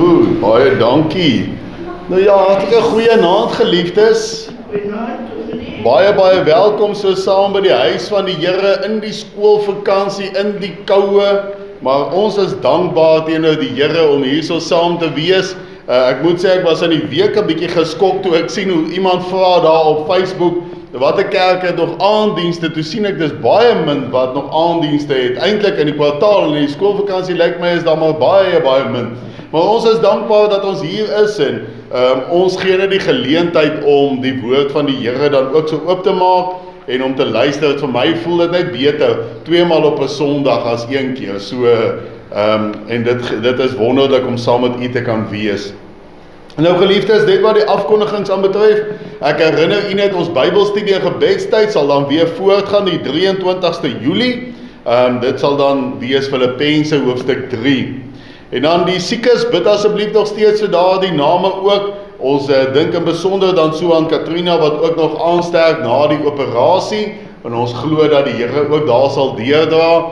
Goed, baie dankie. Nou ja, hartlike goeienaand geliefdes. Baie welkom so saam by die huis van die Here in die skoolvakansie, in die koue. Maar ons is dankbaar teenoor die Here om hier so saam te wees. Ek moet sê ek was in die week 'n bietjie geskok toe ek sien hoe iemand vra daar op Facebook watter kerk het nog aanddienste. Toe sien ek dis baie min wat nog aanddienste het. Eintlik in die kwartaal en in die skoolvakansie lyk my is daar maar baie min. Maar ons is dankbaar dat ons hier is en ons gee net die geleentheid om die woord van die Here dan ook so oop te maak en om te luister. Vir my voel dit net beter 2 maal op 'n Sondag as 1 keer. So en dit is wonderlik om saam met u te kan wees. Nou geliefdes, dit wat die afkondigings aanbetref, ek herinner u net ons Bybelstudie en gebedstyd sal dan weer voortgaan die 23ste Julie. Dit sal dan wees Filippense hoofstuk 3. En dan die siekes, bid asseblief nog steeds vir daardie name ook. Ons dink in besonder dan so aan Katrina wat ook nog aansterk na die operasie. En ons glo dat die Here ook daar sal deurdra.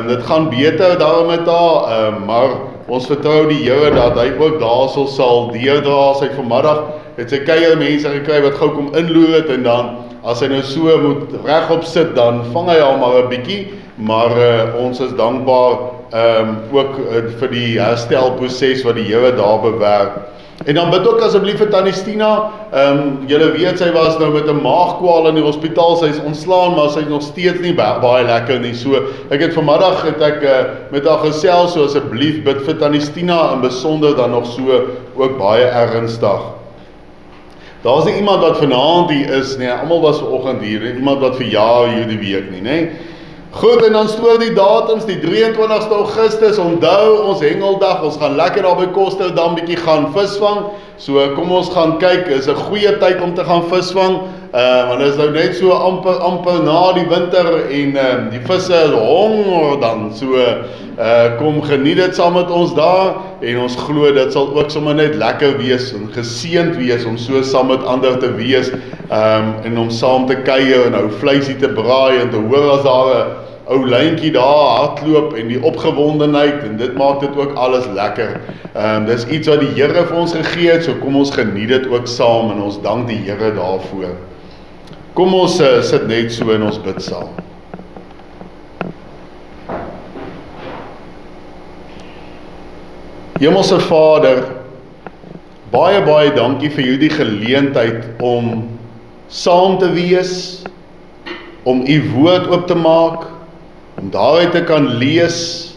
Dit gaan beter daarom met haar, maar ons vertrou die Here dat hy ook daarso sal deurdra. Sy vanmiddag het sy kuier mense gekry wat gou kom inloer het en dan as hy nou so moet regop sit, dan vang hy al maar 'n bietjie, maar ons is dankbaar ook vir die herstelproses wat die Here daar bewerk. En dan bid ook asseblief vir Tannie Stina. Julle weet sy was nou met 'n maagkwaal in die hospitaal. Sy is ontslaan, maar sy is nog steeds nie baie lekker nie. So ek het vanmiddag met haar gesels, so asseblief bid vir Tannie Stina in besonder dan nog so ook baie ernstig. Daar's nie iemand wat vanaand hier is nie. Almal was vanoggend hier. Iemand wat verjaar hierdie week nie, né? Goed, en dan stoor die datums, die 23ste Augustus, onthou ons hengeldag, ons gaan lekker daar by Kosterdam bietjie gaan visvang, so kom ons gaan kyk, is 'n goeie tyd om te gaan visvang, want dit is nou net so amper na die winter en die visse is honger dan, so kom geniet dit saam met ons daar, en ons glo dit sal ook sommer net lekker wees, en geseënd wees, om so saam met ander te wees, en om saam te kuier, en ou vleisie te braai, en te hoor as daar 'n ou lyntjie daar hardloop en die opgewondenheid en dit maak dit ook alles lekker. Dis iets wat die Here vir ons gegee het, so kom ons geniet dit ook saam en ons dank die Here daarvoor. Kom ons sit net so en ons bid saam. Hemelse Vader, baie dankie vir hierdie geleentheid om saam te wees, om u woord oop te maak, om daaruit te kan lees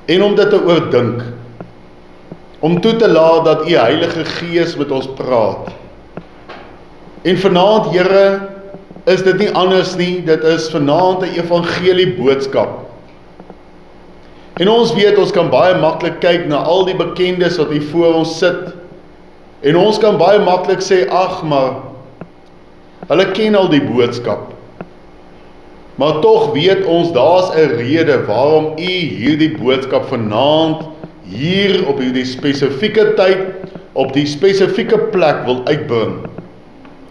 en om dit te oordink, om toe te laat dat u Heilige Gees met ons praat. En vanaand, Here, is dit nie anders nie, dit is vanaand 'n evangelie boodskap. En ons weet, ons kan baie maklik kyk na al die bekendes wat hier voor ons sit, en ons kan baie maklik sê, ag, maar hulle ken al die boodskap. Maar tog weet ons, daar's 'n rede waarom u hierdie boodskap vanaand hier op hierdie spesifieke tyd, op die spesifieke plek wil uitbring.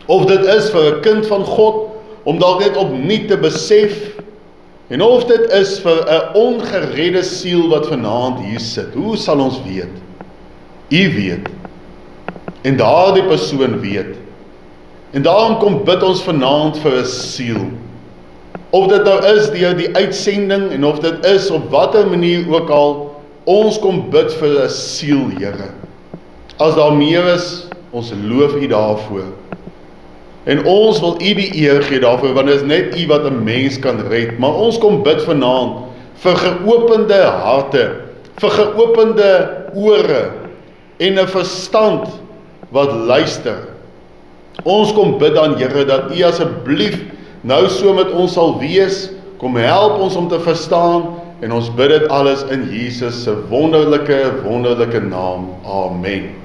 Of dit is vir 'n kind van God, om dalk net opnuut te besef, en of dit is vir 'n ongeredde siel wat vanaand hier sit. Hoe sal ons weet? U weet. En daardie persoon weet. En daarom kom bid ons vanaand vir 'n siel. Of dit nou is deur die uitsending, en of dit is op watter manier ook al, ons kom bid vir 'n siel, Here. As daar meer is, ons loof u daarvoor. En ons wil u die eer gee daarvoor, want dit is net u wat 'n mens kan red. Maar ons kom bid vanaand vir geopende harte, vir geopende ore, en 'n verstand wat luister. Ons kom bid dan, Here, dat u asseblief nou so met ons sal wees, kom help ons om te verstaan, en ons bid dit alles in Jesus se wonderlike naam. Amen.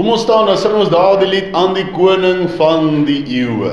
Kom ons staan, dan sing ons daar die lied aan die koning van die eeue.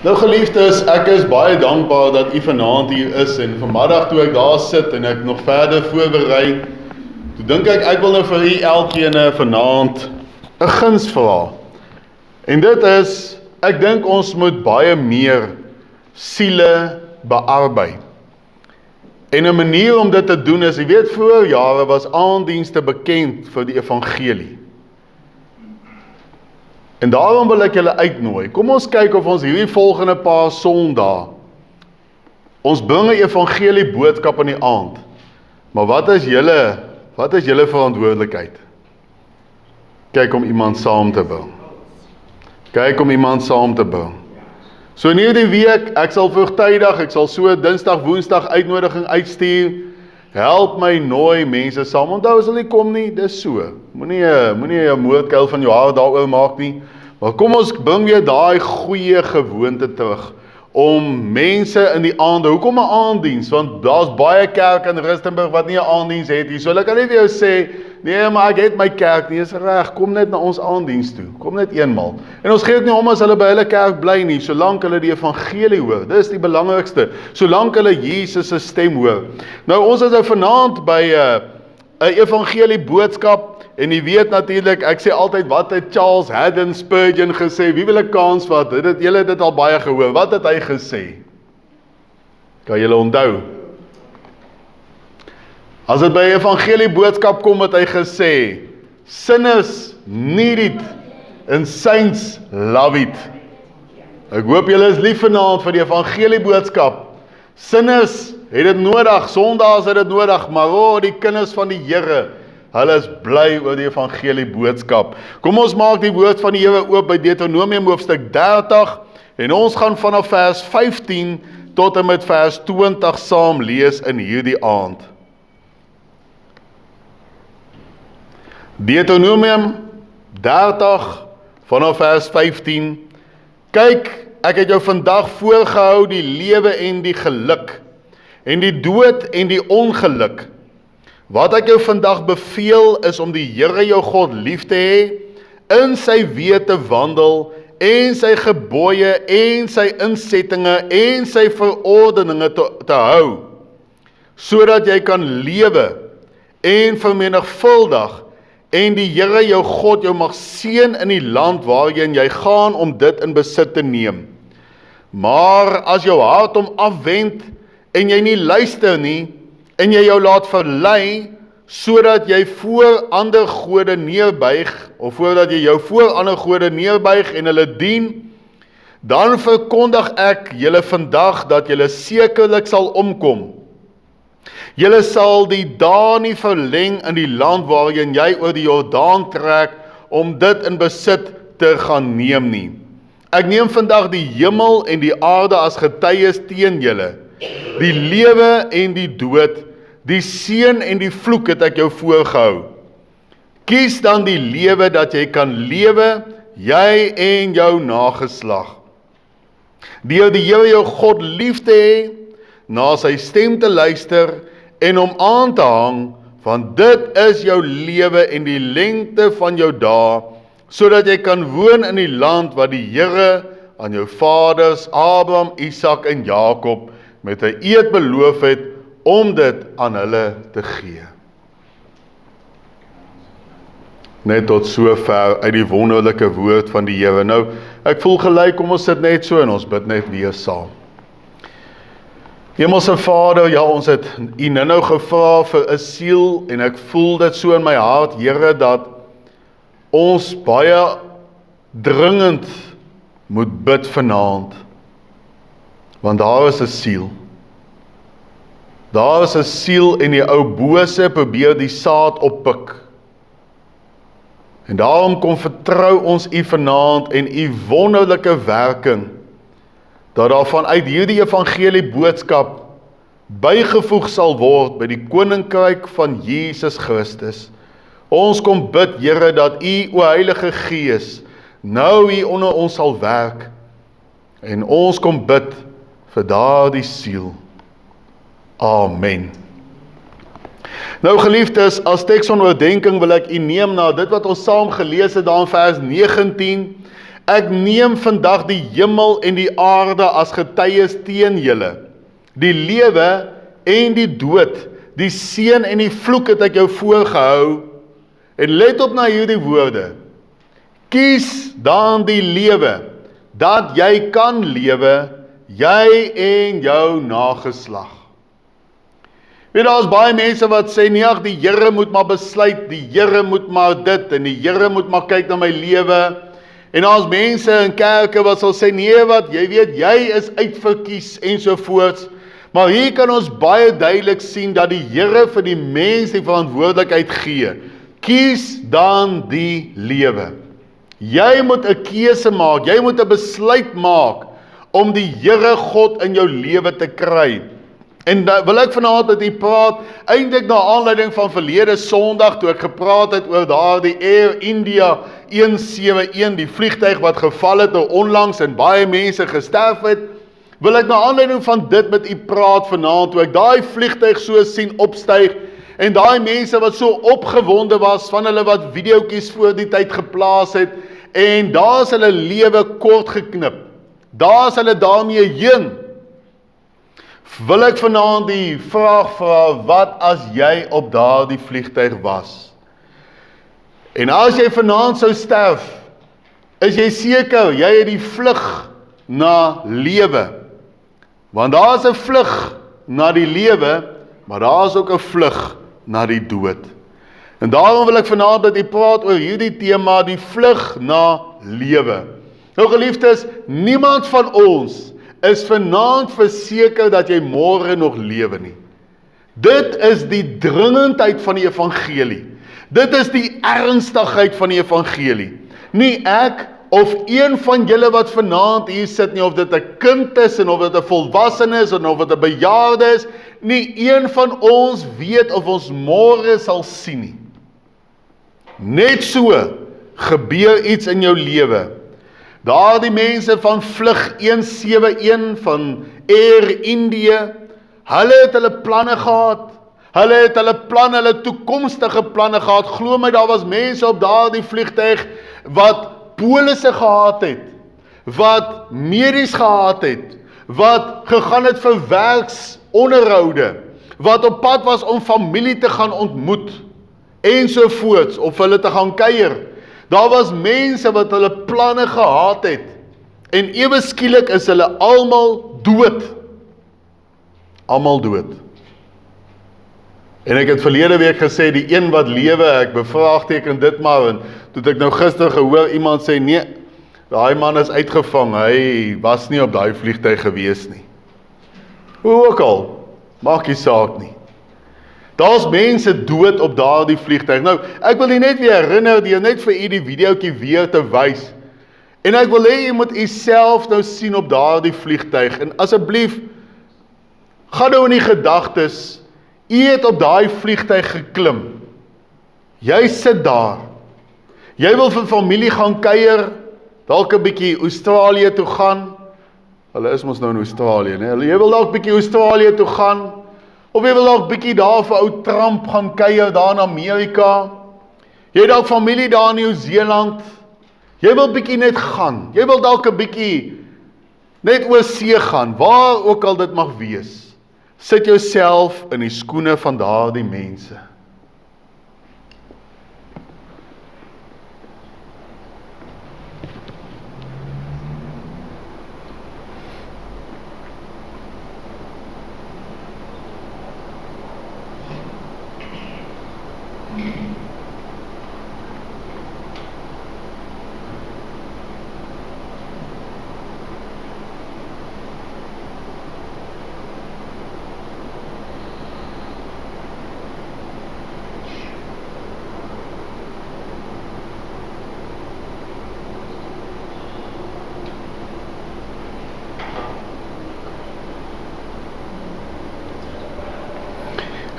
Nou geliefdes, ek is baie dankbaar dat u vanaand hier is en vanmiddag toe ek daar sit en ek nog verder voorberei, toe dink ek wil nou vir u elkeen vanaand 'n guns vra. En dit is, ek dink ons moet baie meer siele bearbei. En 'n manier om dit te doen is, jy weet voor jare was aanddienste bekend vir die evangelie. En daarom wil ek julle uitnooi, kom ons kyk of ons hierdie volgende paar Sondae, ons bring 'n evangelie boodskap in die aand, maar wat is julle verantwoordelikheid? Kyk om iemand saam te bring. Kyk om iemand saam te bring. So in hierdie week, ek sal vroegtydig, ek sal so Dinsdag, Woensdag uitnodiging uitstuur, help my nooi mense saam, onthou as hulle nie kom nie, dis so, moenie 'n moordkuil van jou haar daaroor maak nie, maar kom ons bring weer daai goeie gewoonte terug, om mense in die aande, hoekom 'n aanddiens, want daar's baie kerk in Rustenburg wat nie 'n aanddiens het nie, so hulle kan nie vir jou sê, nee maar ek het my kerk nie, is reg, kom net na ons aanddiens toe, kom net eenmal, en ons gee ook nie om as hulle by hulle kerk bly nie, solank hulle die evangelie hoor, dis die belangrikste, solank hulle Jesus se stem hoor. Nou ons is nou vanaand by 'n evangelie boodskap, en jy weet natuurlik, ek sê altyd, wat het Charles Haddon Spurgeon gesê, wie wil 'n kans vat, julle het dit al baie gehoor, wat het hy gesê? Kan julle onthou? As dit by evangelie boodskap kom, het hy gesê, sinners need it, and saints love it. Ek hoop julle is lief vanaand vir die evangelie boodskap. Sinners het dit nodig, sondaars het dit nodig, maar die kinders van die Here, hulle is bly oor die evangelie boodskap. Kom ons maak die woord van die Here oop by Deuteronomium hoofstuk 30, en ons gaan vanaf vers 15 tot en met vers 20 saam lees in hierdie aand. Deuteronomium 30 vanaf vers 15. Kyk, ek het jou vandag voorgehou die lewe en die geluk, en die dood en die ongeluk. Wat ek jou vandag beveel is om die Here jou God lief te hê, in sy weë te wandel, en sy gebooie, en sy insettinge, en sy verordeninge te hou, sodat jy kan lewe, en vermenigvuldig, en die Here jou God jou mag seën in die land waarheen jy gaan om dit in besit te neem. Maar as jou hart hom afwend, en jy nie luister nie, en jy jou laat verlei, sodat jy voor ander gode neerbuig, of voordat jy jou voor ander gode neerbuig en hulle dien, dan verkondig ek julle vandag dat julle sekerlik sal omkom. Julle sal die dae nie verleng in die land waarin jy oor die Jordaan trek, om dit in besit te gaan neem nie. Ek neem vandag die hemel en die aarde as getuies teen julle, die lewe en die dood, die seën en die vloek het ek jou voorgehou. Kies dan die lewe dat jy kan lewe, jy en jou nageslag. Deur die Here jou God lief te hê, na sy stem te luister en hom aan te hang, want dit is jou lewe en die lengte van jou dae, sodat jy kan woon in die land wat die Here aan jou vaders Abraham, Isak en Jakob met 'n eed beloof het om dit aan hulle te gee. Net tot sover uit die wonderlike woord van die Here. Nou, ek voel gelyk, kom ons sit net so en ons bid net weer saam. Hemelse Vader, ja, ons het U nou gevra vir 'n siel en ek voel dit so in my hart, Here, dat ons baie dringend moet bid vanaand, want daar is 'n siel. Daar is 'n siel en die ou bose probeer die saad oppik. En daarom kom vertrou ons U vanaand en U wonderlike werking, dat daar vanuit hierdie evangelie boodskap bygevoeg sal word by die koninkryk van Jesus Christus. Ons kom bid, Here, dat U, o Heilige Gees, nou hier onder ons sal werk, en ons kom bid vir daardie siel. Amen. Nou geliefdes, as teks van oordenking wil ek U neem na dit wat ons saam gelees het daar in vers 19. Ek neem vandag die hemel en die aarde as getuies teen julle. Die lewe en die dood, die seën en die vloek het ek jou voorgehou. En let op na hierdie woorde. Kies dan die lewe, dat jy kan lewe, jy en jou nageslag. Weet, daar is baie mense wat sê, nee, ag, die Here moet maar besluit, die Here moet maar dit, en die Here moet maar kyk na my lewe. En daar is mense in kerke wat sal sê, nee wat, jy weet, jy is uitverkies, ensovoorts. Maar hier kan ons baie duidelik sien, dat die Here vir die mens die verantwoordelikheid gee. Kies dan die lewe. Jy moet 'n keuse maak, jy moet 'n besluit maak, om die Here God in jou lewe te kry. En wil ek vanaand met U praat, eintlik na aanleiding van verlede Sondag, toe ek gepraat het oor daardie Air India 171, die vliegtuig wat geval het nou onlangs en baie mense gesterf het, wil ek na aanleiding van dit met U praat vanaand, toe ek daai vliegtuig so sien opstyg, en daai mense wat so opgewonde was, van hulle wat videoetjies voor die tyd geplaas het, en daar is hulle lewe kort geknip, daar is hulle daarmee heen. Wil ek vanaand die vraag vra, wat as jy op daardie vliegtuig was? En as jy vanaand sou sterf, is jy seker, jy het die vlug na lewe. Want daar is 'n vlug na die lewe, maar daar is ook 'n vlug na die dood. En daarom wil ek vanaand met U praat oor hierdie tema, die vlug na lewe. Nou geliefdes, niemand van ons is vanaand verseker dat jy môre nog lewe nie. Dit is die dringendheid van die evangelie. Dit is die ernstigheid van die evangelie. Nie ek of een van julle wat vanaand hier sit nie, of dit 'n kind is en of dit 'n volwassene is en of dit 'n bejaarde is, nie een van ons weet of ons môre sal sien nie. Net so gebeur iets in jou lewe. Daardie mense van vlug 171 van Air India, hulle het hulle planne gehad. Hulle het hulle toekomstige planne gehad. Glo my, daar was mense op daardie vliegtuig wat polisse gehad het, wat medies gehad het, wat gegaan het vir werksonderhoude, wat op pad was om familie te gaan ontmoet, ensovoorts, of hulle te gaan kuier. Daar was mense wat hulle planne gehad het, en ewe skielik is hulle almal dood. Almal dood. En ek het verlede week gesê, die een wat lewe, ek bevraagteken dit maar, en toe ek nou gister gehoor, iemand sê, nee, daai man is uitgevang, hy was nie op daai vliegtuig gewees nie. Hoe ook al, maak nie saak nie. Daar's mense dood op daardie vliegtuig. Nou, ek wil net weer herinner, net vir u die videoetjie weer te wys. En ek wil hê jy moet u self nou sien op daardie vliegtuig. En asseblief, gaan nou in die gedagtes, u het op daai vliegtuig geklim. Jy sit daar. Jy wil vir familie gaan kuier, dalk 'n bietjie Australië toe gaan. Hulle is mos nou in Australië, né? Jy wil dalk bietjie Australië toe gaan, of jy wil dalk bietjie daar vir ou Trump gaan kuier daar in Amerika. Jy het dalk familie daar in Nieu-Seeland. Jy wil bietjie net gaan. Jy wil dalk 'n bietjie net oor see gaan, waar ook al dit mag wees. Sit jouself in die skoene van daardie mense.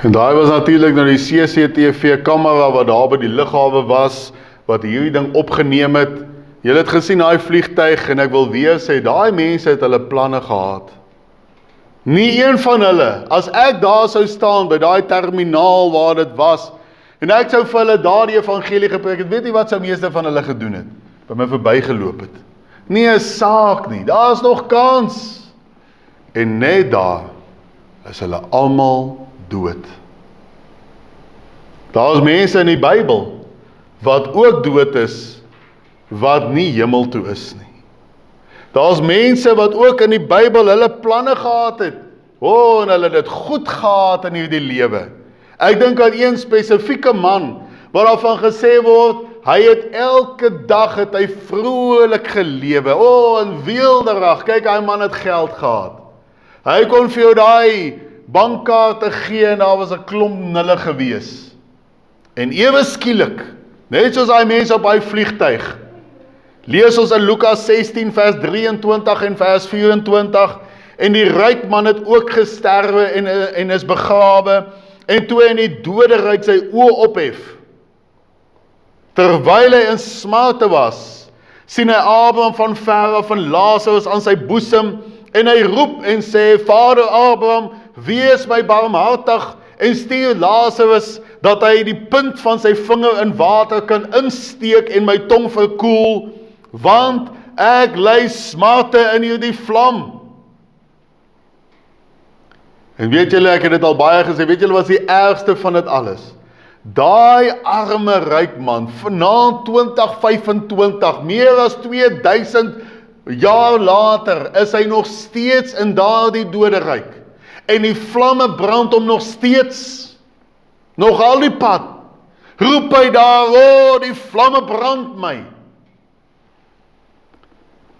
En daai was natuurlik nou die CCTV kamera wat daar by die lughawe was, wat hierdie ding opgeneem het. Julle het gesien daai vliegtuig en ek wil weer sê, daai mense het hulle planne gehad. Nie een van hulle, as ek daar sou staan by daai terminaal waar dit was, en ek sou vir hulle daar die evangelie gepreek het, weet nie wat sou meeste van hulle gedoen het, by my verbygeloop het. Nie 'n saak nie, daar is nog kans. En net daar is hulle almal dood. Daar is mense in die Bybel wat ook dood is, wat nie hemel toe is nie. Daar is mense wat ook in die Bybel hulle planne gehad het. En hulle het dit goed gehad in hierdie lewe. Ek dink aan een spesifieke man, waarvan gesê word, hy het elke dag het hy vrolik gelewe. En weelderig, kyk, hy man het geld gehad. Hy kon vir jou daai bankkaarte gee en daar was 'n klomp nulle gewees. En ewe skielik, net soos daai mense op daai vliegtuig, lees ons in Lukas 16 vers 23 en vers 24, en die ryk man het ook gesterwe en is begrawe, en toe hy in die doderyk sy oë ophef, terwyl hy in smarte was, sien hy Abraham van ver af en Lazarus aan sy boesem, en hy roep en sê, Vader Abraham, wees my barmhartig en stuur Lazarus, dat hy die punt van sy vinger in water kan insteek en my tong verkoel, want ek ly smarte in hierdie vlam. En weet julle, ek het dit al baie gesê, weet julle wat is die ergste van dit alles? Daai arme ryk man, vanaand 2025, meer as 2000 jaar later, is hy nog steeds in daardie doderyk. En die vlamme brand hom nog steeds, nog al die pad, roep hy daar, die vlamme brand my.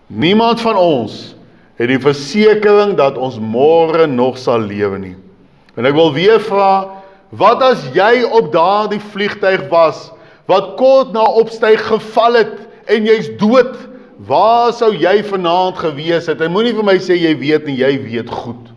Niemand van ons het die versekering dat ons môre nog sal lewe nie. En ek wil weer vra, wat as jy op daardie vliegtuig was, wat kort na opstyg geval het, en jy's dood, waar sou jy vanaand gewees het? En moenie vir my sê jy weet nie, jy weet goed.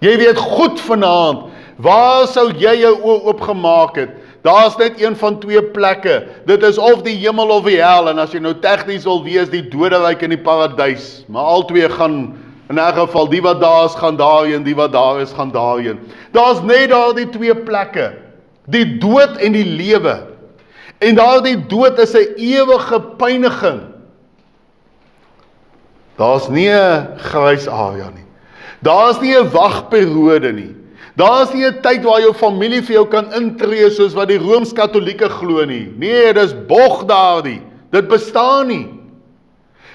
Jy weet goed vanaand, waar sou jy jou oë oopgemaak het? Daar is net een van twee plekke, dit is of die hemel of die hel, en as jy nou tegnies wil wees, die doderyk en die paradys, maar al twee gaan, in 'n geval, die wat daar is, gaan daarheen, die wat daar is, gaan daarheen. Daar is net daar die twee plekke, die dood en die lewe, en daar die dood is 'n ewige pyniging. Daar is nie 'n grys area nie, daar is nie 'n wagperiode nie, daar is nie 'n tyd waar jou familie vir jou kan intree soos wat die Rooms-Katolieke glo nie. Nee, dis bog daardie. Dit bestaan nie.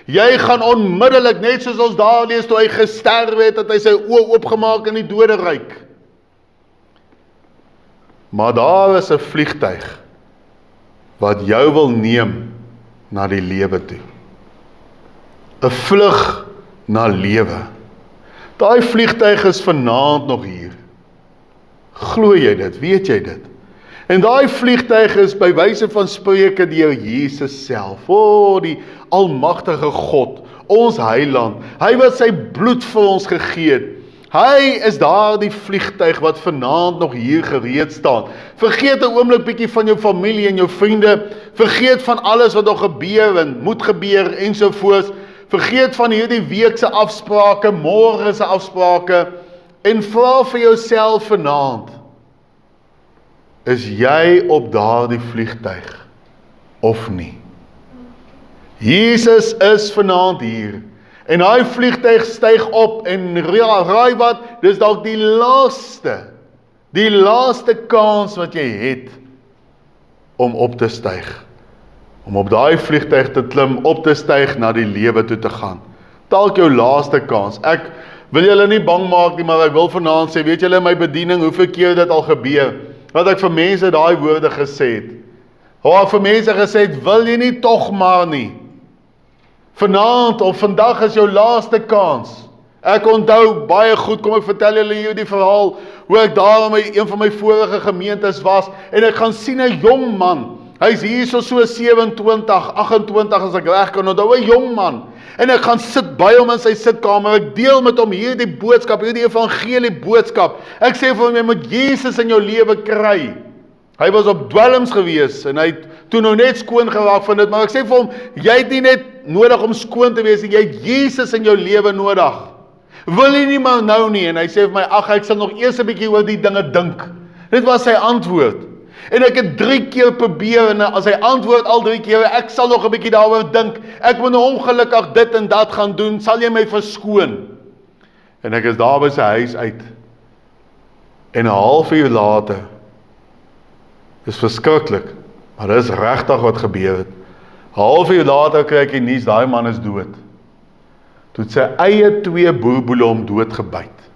Jy gaan onmiddellik, net soos ons daar lees, toe hy gesterwe het, dat hy sy oë oopgemaak in die doderyk. Maar daar is 'n vliegtuig wat jou wil neem na die lewe toe. 'n Vlug na lewe. Daai vliegtuig is vanaand nog hier. Glo jy dit? Weet jy dit? En daai vliegtuig is by wyse van spreuke deur Jesus self. Die almagtige God, ons heiland. Hy wat sy bloed vir ons gegee het. Hy is daar die vliegtuig wat vanaand nog hier gereed staan. Vergeet 'n oomblik bietjie van jou familie en jou vriende. Vergeet van alles wat nog gebeur en moet gebeur ensovoorts. Vergeet van hierdie week se afsprake, môre se afsprake, en vra vir jouself vanaand, is jy op daardie vliegtuig of nie? Jesus is vanaand hier, en hy vliegtuig styg op, en raai wat, dis dalk die laaste kans wat jy het, om op te styg, om op daai vliegtuig te klim, op te styg na die lewe toe te gaan. Dalk jou laaste kans. Ek wil julle nie bang maak nie, maar ek wil vanaand sê, weet julle in my bediening, hoeveel keer dit al gebeur, wat ek vir mense daai woorde gesê het. Waar vir mense gesê het, wil jy nie tog maar nie. Vanaand of vandag is jou laaste kans. Ek onthou baie goed, kom ek vertel julle hier die verhaal, hoe ek daar in een van my vorige gemeentes was, en ek gaan sien 'n jong man, hy is hier so 27, 28 as ek reg kan onthou, 'n jong man, en ek gaan sit by hom in sy sitkamer, ek deel met hom hierdie boodskap, hierdie evangelie boodskap, ek sê vir hom, jy moet Jesus in jou lewe kry. Hy was op dwelms gewees, en hy het toe nou net skoon geraak van dit, maar ek sê vir hom, jy het nie net nodig om skoon te wees, jy het Jesus in jou lewe nodig. Wil jy nie maar nou nie? En hy sê vir my, ag, ek sal nog eers 'n bietjie oor die dinge dink. Dit was sy antwoord. En ek het 3 keer probeer, en as hy antwoord al 3 keer, ek sal nog 'n bietjie daaroor dink, ek moet nou ongelukkig dit en dat gaan doen, sal jy my verskoon? En ek is daar by sy huis uit, en 'n halfuur later, dis verskriklik, maar dis regtig wat gebeur het. 'n Halfuur later kry ek die nuus, daai man is dood. Toe het sy eie 2 boerboele hom doodgebyt.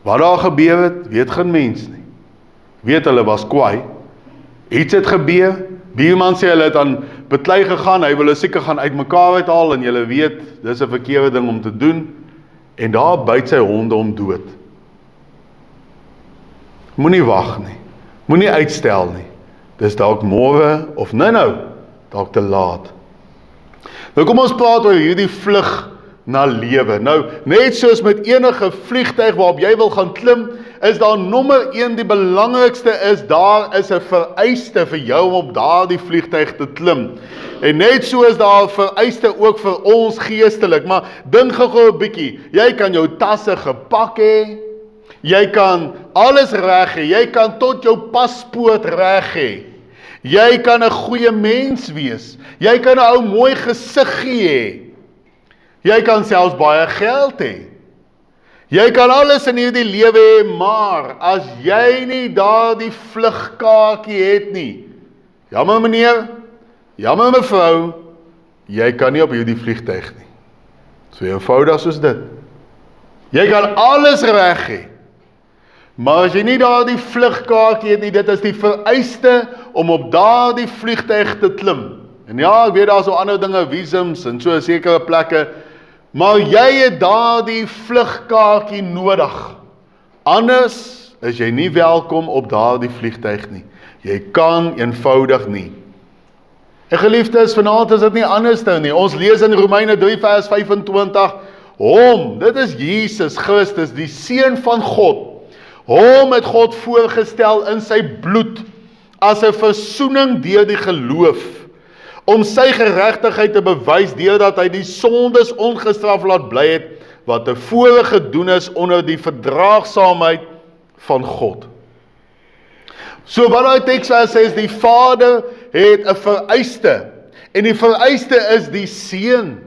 Wat daar gebeur het, weet geen mens nie. Weet hulle was kwaai. Iets het gebeur. Buurman sê hulle het aan beklei gegaan, hy wil hulle seker gaan uitmekaar uithaal, en julle weet, dis 'n verkeerde ding om te doen, en daar byt sy honde hom dood. Moenie wag nie. Moenie uitstel nie. Dis dalk môre of nou, dalk te laat. Nou kom ons praat oor hierdie vlug na lewe. Nou, net soos met enige vliegtuig waarop jy wil gaan klim, is daar nommer 1, die belangrikste is, daar is 'n vereiste vir jou om op daardie vliegtuig te klim. En net so is daar 'n vereiste ook vir ons geestelik, maar dink gou 'n bietjie, jy kan jou tasse gepak hê, jy kan alles reg hê, jy kan tot jou paspoort reg hê, jy kan 'n goeie mens wees, jy kan 'n ou mooi gesiggie hê, jy kan selfs baie geld hê, jy kan alles in hierdie lewe hê, maar as jy nie daardie vlugkaartjie het nie, jammer meneer, jammer mevrou, jy kan nie op hierdie vliegtuig nie. So eenvoudig soos dit. Jy kan alles reg hê, maar as jy nie daardie vlugkaartjie het nie, dit is die vereiste om op daardie vliegtuig te klim. En ja, ek weet daar is so ander dinge, visums en so sekere plekke, maar jy het daardie vlugkaartjie nodig. Anders is jy nie welkom op daardie vliegtuig nie. Jy kan eenvoudig nie. En geliefdes, vanaand is dit nie anders nou nie. Ons lees in Romeine 3 vers 25, hom, dit is Jesus Christus, die Seun van God. Hom het God voorgestel in sy bloed, as 'n versoening deur die geloof, om sy geregtigheid te bewys, deurdat hy die sondes ongestraf laat bly het, wat tevore gedoen is onder die verdraagsaamheid van God. So wat daai teksvers sê is, die Vader het 'n vereiste, en die vereiste is die Seun.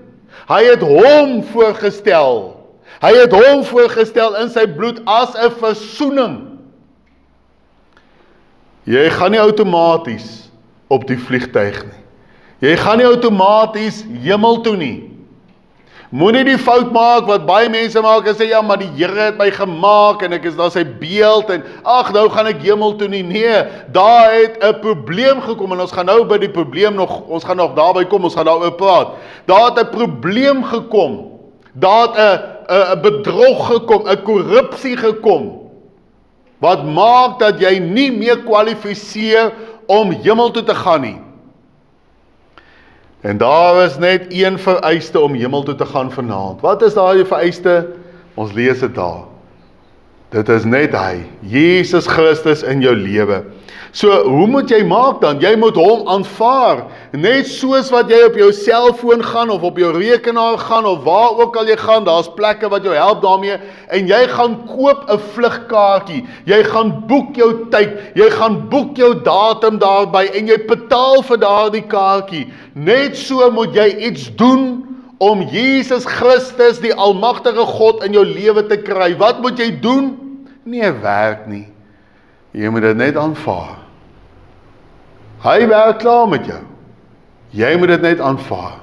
Hy het hom voorgestel. Hy het hom voorgestel in sy bloed as 'n versoening. Jy gaan nie outomaties op die vliegtuig nie. Jy gaan nie outomaties hemel toe nie. Moenie die fout maak wat baie mense maak en sê, ja, maar die Here het my gemaak en ek is daar sy beeld en ag, nou gaan ek hemel toe nie. Nee, daar het 'n probleem gekom en ons gaan nou by die probleem ons gaan nog daarby kom, ons gaan daaroor praat. Daar het 'n probleem gekom. Daar het 'n bedrog gekom, 'n korrupsie gekom, wat maak dat jy nie meer kwalifiseer om hemel toe te gaan nie. En daar is net een vereiste om hemel toe te gaan vanaand. Wat is daai vereiste? Ons lees dit daar. Dit is net hy, Jesus Christus in jou lewe. So, hoe moet jy maak dan? Jy moet hom aanvaar. Net soos wat jy op jou selfoon gaan, of op jou rekenaar gaan, of waar ook al jy gaan, daar's plekke wat jou help daarmee, en jy gaan koop 'n vlugkaartjie, jy gaan boek jou tyd, jy gaan boek jou datum daarby, en jy betaal vir daardie kaartjie. Net so moet jy iets doen, om Jesus Christus, die almagtige God, in jou lewe te kry. Wat moet jy doen? Nie werk nie. Jy moet dit net aanvaar. Hy werk klaar met jou. Jy moet dit net aanvaar.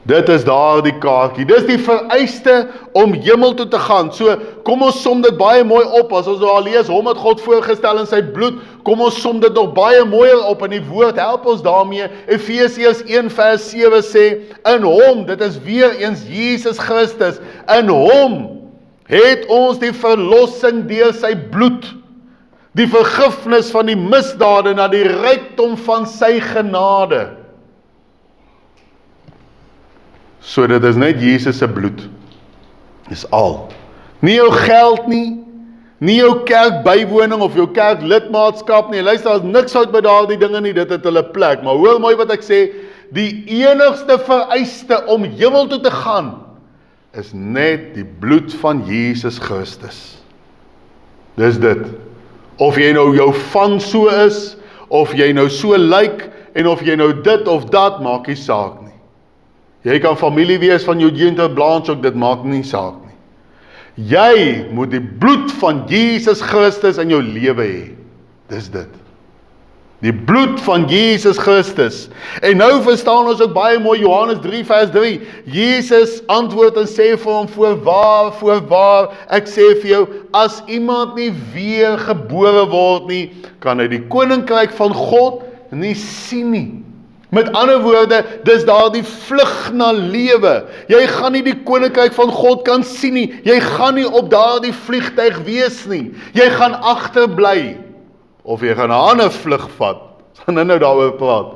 Dit is daar die kaartjie. Dis die vereiste om hemel toe te gaan. So, kom ons som dit baie mooi op. As ons daar lees, hom het God voorgestel in sy bloed, kom ons som dit nog baie mooier op, en die woord help ons daarmee. Efesiërs 1 vers 7 sê, in hom, dit is weer eens Jesus Christus, in hom het ons die verlossing deur sy bloed, die vergifnis van die misdade na die rykdom van sy genade. So dit is net Jesus se bloed. Dis al. Nie jou geld nie, nie jou kerkbywoning of jou kerklidmaatskap nie. Luister, daar's niks fout by daardie dinge nie, dit het hulle plek. Maar hoor mooi wat ek sê, die enigste vereiste om hemel toe te gaan, is net die bloed van Jesus Christus. Dis dit. Of jy nou jou van so is, of jy nou so lyk, en of jy nou dit of dat, maak nie saak nie. Jy kan familie wees van Eugene ter Blanchard, dit maak nie saak nie. Jy moet die bloed van Jesus Christus in jou lewe hê. Dis dit. Die bloed van Jesus Christus. En nou verstaan ons ook baie mooi Johannes 3 vers 3. Jesus antwoord en sê vir hom, voorwaar, ek sê vir jou, as iemand nie weer gebore word nie, kan hy die koninkryk van God nie sien nie. Met ander woorde, dis daar die vlug na lewe. Jy gaan nie die koninkryk van God kan sien nie. Jy gaan nie op daardie vliegtuig wees nie. Jy gaan agterbly. Of jy gaan 'n ander vlug vat. Ons gaan nou daaroor praat.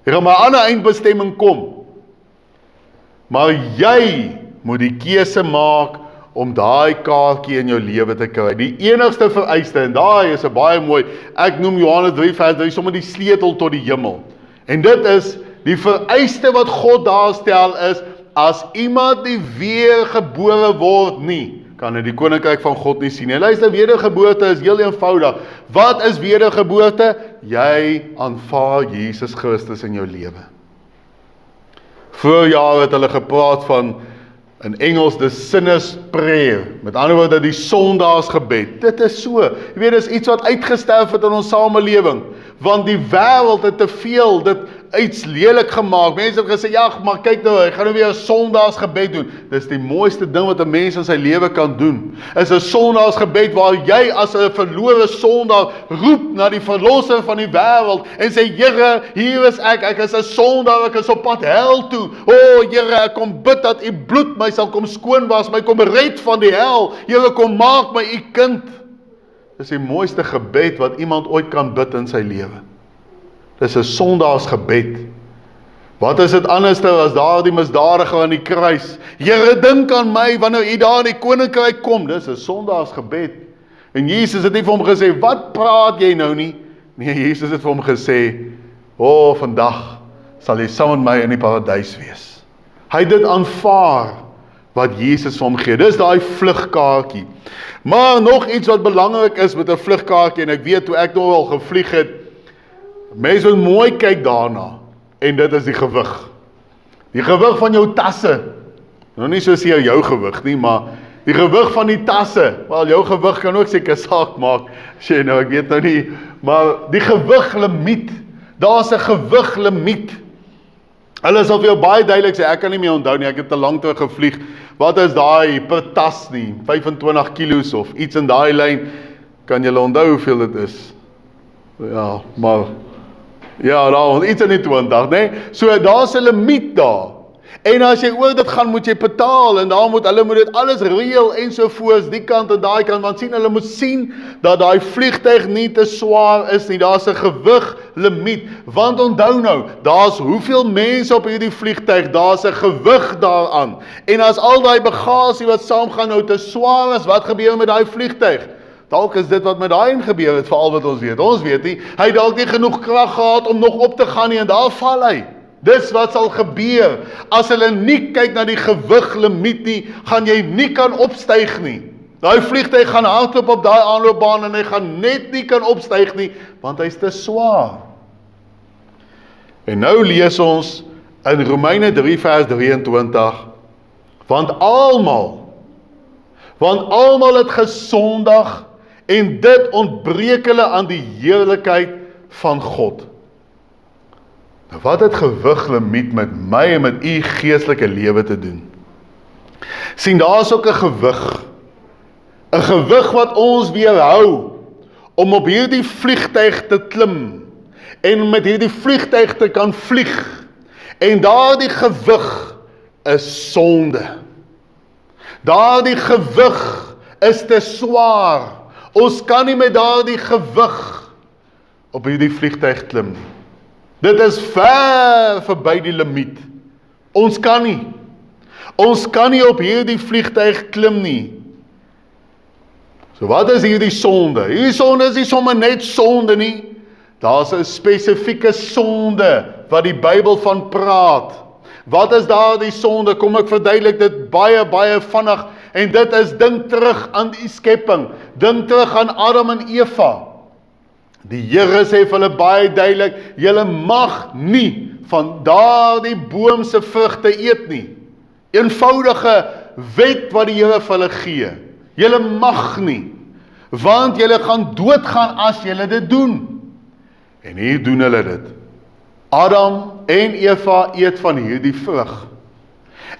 Jy gaan by 'n ander eindbestemming kom. Maar jy moet die keuse maak om daai kaartjie in jou lewe te kry. Die enigste vereiste, en daai is 'n baie mooi, ek noem Johannes 3 vers 3 sommer die sleutel tot die hemel. En dit is, die vereiste wat God daar stel is, as iemand nie weer gebore word nie, kan hy die koninkryk van God nie sien. En luister, wedergeboorte is heel eenvoudig. Wat is wedergeboorte? Jy aanvaar Jesus Christus in jou lewe. Voor jaar het hulle gepraat van, in Engels, the sinner's prayer. Met ander woorde, die sondaarsgebed. Dit is so. Jy weet, dit is iets wat uitgesterf het in ons samelewing. Want die wêreld het te veel dit iets lelik gemaak. Mense het gesê, ja, maar kyk nou, ek gaan nou weer 'n sondaarsgebed doen. Dis die mooiste ding wat 'n mens in sy lewe kan doen. Is 'n sondaarsgebed waar jy as 'n verlore sondaar roep na die verlosser van die wêreld en sê, Here, hier is ek is 'n sondaar, ek is op pad hel toe. O, Here, ek kom bid dat U bloed my sal kom skoonwas, my kom red van die hel. Here, kom maak my U kind. Dis die mooiste gebed wat iemand ooit kan bid in sy lewe. Dis 'n sondaarsgebed. Wat is dit anderste as daardie misdadiger aan die kruis? Here, dink aan my wanneer U daar in die koninkryk kom. Dis 'n sondaarsgebed. En Jesus het nie vir hom gesê, wat praat jy nou nie? Nee, Jesus het vir hom gesê, o, vandag sal jy saam met my in die paradys wees. Hy het dit aanvaar wat Jesus vir hom gee. Dis daai vlugkaartjie. Maar nog iets wat belangrik is met 'n vlugkaartjie, en ek weet toe ek nou al gevlieg het, mense moet mooi kyk daarna, en dit is die gewig. Die gewig van jou tasse. Nou nie soseer jou gewig nie, maar die gewig van die tasse. Wel, jou gewig kan ook seker saak maak, as jy nou, ek weet nou nie, maar die gewiglimiet, daar's 'n gewiglimiet. Hulle sal vir jou baie duidelik sê, ek kan nie meer onthou nie, ek het te lank terug gevlieg. Wat is daai per tas nie? 25 kilos of iets in daai lyn. Kan julle onthou hoeveel dit is? Ja, maar ja, daar iets in die 20, né? So daar's 'n limiet daar. En as jy oor dit gaan, moet jy betaal, en daar hulle moet dit alles reël ensovoorts, die kant en daai kant, want hulle moet sien dat daai vliegtuig nie te swaar is nie, daar's 'n gewiglimiet, want onthou nou, daar's hoeveel mense op hierdie vliegtuig, daar's 'n gewig daaraan, en as al daai bagasie wat saamgaan nou te swaar is, wat gebeur met daai vliegtuig? Dalk is dit wat met daai gebeur het, vir al wat ons weet nie, hy het dalk nie genoeg krag gehad om nog op te gaan nie, en daar val hy. Dis wat sal gebeur, as hulle nie kyk na die gewiglimiet nie, gaan jy nie kan opstyg nie. Daai vliegtuig gaan hardloop op daai aanloopbaan, en hy gaan net nie kan opstyg nie, want hy's te swaar. En nou lees ons in Romeine 3 vers 23, want almal het gesondig, en dit ontbreek hulle aan die heerlikheid van God. Nou wat het gewiglimiet met my en met u geestelike lewe te doen? Sien, daar is ook 'n gewig wat ons weerhou om op hierdie vliegtuig te klim en met hierdie vliegtuig te kan vlieg. En daardie gewig is sonde. Daardie gewig is te swaar. Ons kan nie met daardie gewig op hierdie vliegtuig klim nie. Dit is ver verby die limiet. Ons kan nie. Ons kan nie op hierdie vliegtuig klim nie. So wat is hierdie sonde? Hierdie sonde is nie sommer net sonde nie. Daar's 'n spesifieke sonde wat die Bybel van praat. Wat is daardie sonde? Kom ek verduidelik dit baie vinnig. En dit is, dink terug aan die skepping. Dink terug aan Adam en Eva. Die Here sê vir hulle baie duidelik, julle mag nie van daardie boom se vrugte eet nie. Eenvoudige wet wat die Here vir hulle gee. Julle mag nie, want julle gaan doodgaan as julle dit doen. En hier doen hulle dit. Adam en Eva eet van hierdie vrug.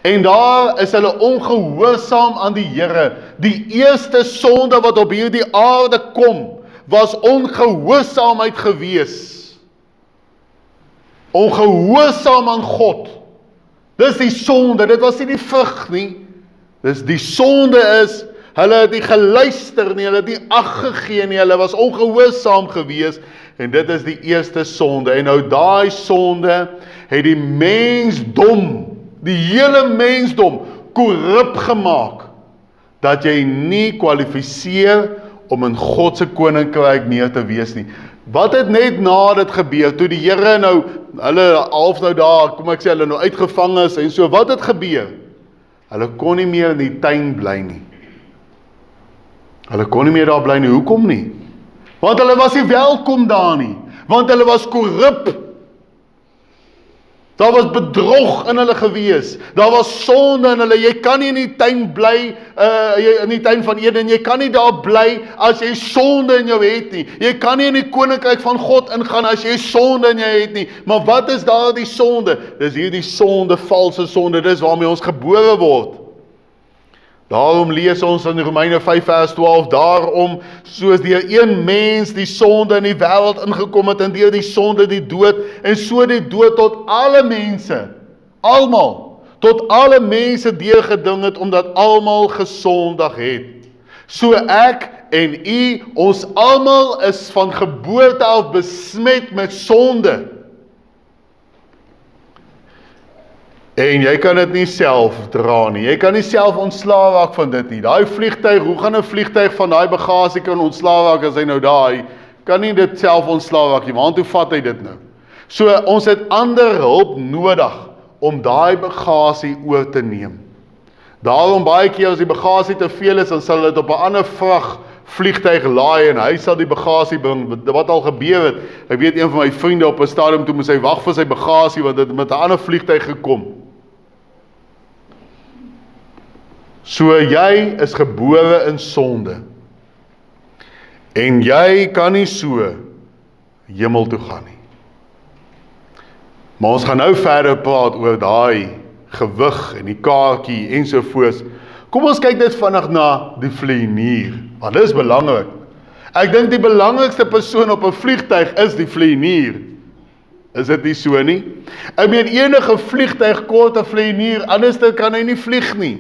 En daar is hulle ongehoorsaam aan die Here. Die eerste sonde wat op hierdie aarde kom, was ongehoorsaamheid gewees. Ongehoorsaam aan God. Dis die sonde, dit was nie die vrug nie. Dis die sonde is, hulle het nie geluister nie, hulle het nie ag gegee nie, hulle was ongehoorsaam gewees, en dit is die eerste sonde. En nou daai sonde het die mensdom, die hele mensdom, korrup gemaak, dat jy nie kwalifiseer om in God se koninkryk meer te wees nie. Wat het net na dit gebeur, toe die Here nou, hulle half nou daar, kom ek sê, hulle nou uitgevang is, en so, wat het gebeur? Hulle kon nie meer in die tuin bly nie. Hulle kon nie meer daar bly nie, hoekom nie? Want hulle was nie welkom daar nie, want hulle was korrup. Daar was bedrog in hulle gewees, daar was sonde in hulle, jy kan nie in die tuin bly, in die tuin van Eden, jy kan nie daar bly as jy sonde in jou het nie, jy kan nie in die koninkryk van God ingaan as jy sonde in jou het nie, maar wat is daar die sonde? Dis hierdie sonde, valse sonde, dis waarmee ons gebore word. Daarom lees ons in Romeine 5 vers 12, daarom soos deur een mens die sonde in die wêreld ingekom het, en deur die sonde die dood, en so die dood tot alle mense, almal, tot alle mense deurgedring het, omdat almal gesondig het. So ek en u, ons almal is van geboorte af besmet met sonde. En jy kan dit nie self dra nie, jy kan nie self ontslae raak van dit nie. Daai vliegtuig, hoe gaan 'n vliegtuig van daai bagasie kan ontslae raak as hy nou daai, kan nie dit self ontslae raak nie, want hoe vat hy dit nou? So ons het ander hulp nodig om daai bagasie oor te neem. Daarom baie keer as die bagasie te veel is, dan sal dit op 'n ander vliegtuig laai en hy sal die bagasie bring. Wat al gebeur het, ek weet een van my vriende op 'n stadium toe moes hy wag vir sy bagasie want dit het met 'n ander vliegtuig gekom. So jy is gebore in sonde. En jy kan nie so hemel toe gaan nie. Maar ons gaan nou verder praat oor daai gewig en die kaartjie ensovoorts. Kom ons kyk net vinnig na die vlieënier, want dit is belangrik. Ek dink die belangrikste persoon op 'n vliegtuig is die vlieënier. Is dit nie so nie? Ek meen enige vliegtuig kort 'n vlieënier, anders kan hy nie vlieg nie.